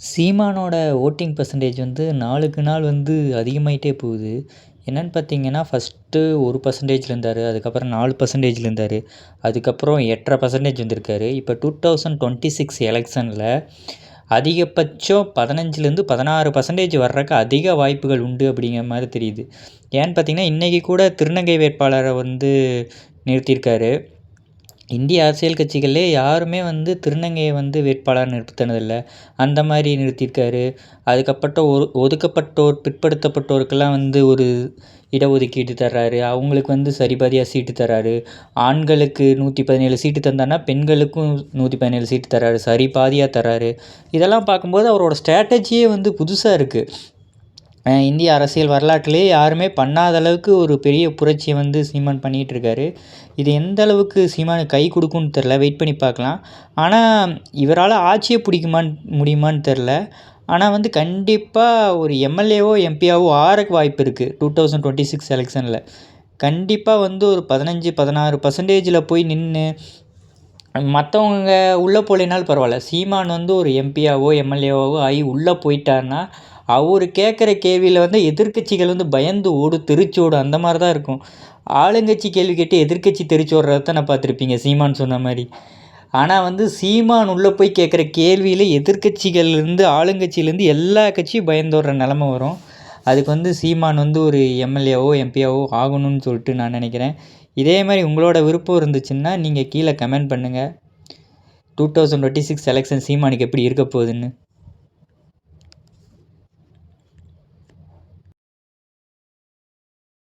சீமானோட voting percentage வந்து நாளுக்கு நாள் வந்து அதிகமாயிட்டே போகுது. என்னன்னு பார்த்தீங்கன்னா, ஃபர்ஸ்ட்டு 1% இருந்தாரு. அதுக்கப்புறம் 4% இருந்தாரு. அதுக்கப்புறம் 8.5% வந்திருக்காரு. இப்போ 2026 எலெக்ஷனில் அதிகபட்சம் 15லேருந்து 16% வர்றக்கு அதிக வாய்ப்புகள் உண்டு அப்படிங்கிற மாதிரி தெரியுது. ஏன்னு பார்த்தீங்கன்னா, இன்றைக்கி கூட திருநங்கை வேட்பாளரை வந்து நிறுத்தியிருக்காரு. இந்திய அரசியல் கட்சிகள்லே யாருமே வந்து திருநங்கையை வந்து வேட்பாளர் நிறுத்தினதில்ல. அந்த மாதிரி நிறுத்தியிருக்காரு. அதுக்கப்புறம் ஒதுக்கப்பட்டோர் பிற்படுத்தப்பட்டோருக்கெல்லாம் வந்து ஒரு இடஒதுக்கீடு தர்றாரு. அவங்களுக்கு வந்து சரிபாதியாக சீட்டு தர்றாரு. ஆண்களுக்கு 117 சீட்டு தந்தான்னா பெண்களுக்கும் 117 சீட்டு தர்றாரு. சரிபாதியாக தர்றாரு. இதெல்லாம் பார்க்கும்போது அவரோட ஸ்ட்ராட்டஜியே வந்து புதுசாக இருக்குது. இந்திய அரசியல் வரலாற்றிலேயே யாருமே பண்ணாத அளவுக்கு ஒரு பெரிய புரட்சியை வந்து சீமான் பண்ணிகிட்ருக்காரு. இது எந்த அளவுக்கு சீமானுக்கு கை கொடுக்கும்னு தெரில, வெயிட் பண்ணி பார்க்கலாம். ஆனால் இவரால் ஆட்சியை முடியுமான்னு தெரில. ஆனால் வந்து கண்டிப்பாக ஒரு எம்எல்ஏவோ எம்பியாவோ ஆறக்கு வாய்ப்பு இருக்குது 2026 எலெக்ஷனில். கண்டிப்பாக வந்து ஒரு 15-16% போய் நின்று மற்றவங்க உள்ளே போகலைனாலும் பரவாயில்ல, சீமான் வந்து ஒரு எம்பியாவோ எம்எல்ஏவாவோ ஆகி உள்ளே போயிட்டார்னா அவர் கேட்குற கேள்வியில் வந்து எதிர்க்கட்சிகள் வந்து பயந்து தெரிச்சு ஓடும். அந்த மாதிரி தான் இருக்கும். ஆளுங்கட்சி கேள்வி கேட்டு எதிர்க்கட்சி தெரிச்சு ஓடுறத தான் நான் பார்த்துருப்பீங்க சீமான் சொன்ன மாதிரி. ஆனால் வந்து சீமான் உள்ளே போய் கேட்குற கேள்வியில் எதிர்க்கட்சிகள்லேருந்து ஆளுங்கட்சியிலேருந்து எல்லா கட்சியும் பயந்து ஓடுற நிலமை வரும். அதுக்கு வந்து சீமான் வந்து ஒரு எம்எல்ஏவோ எம்பியாவோ ஆகணும்னு சொல்லிட்டு நான் நினைக்கிறேன். இதே மாதிரி உங்களோட விருப்பம் இருந்துச்சுன்னா நீங்கள் கீழே கமெண்ட் பண்ணுங்கள். 2026 எலெக்ஷன் சீமானுக்கு எப்படி இருக்க போகுதுன்னு.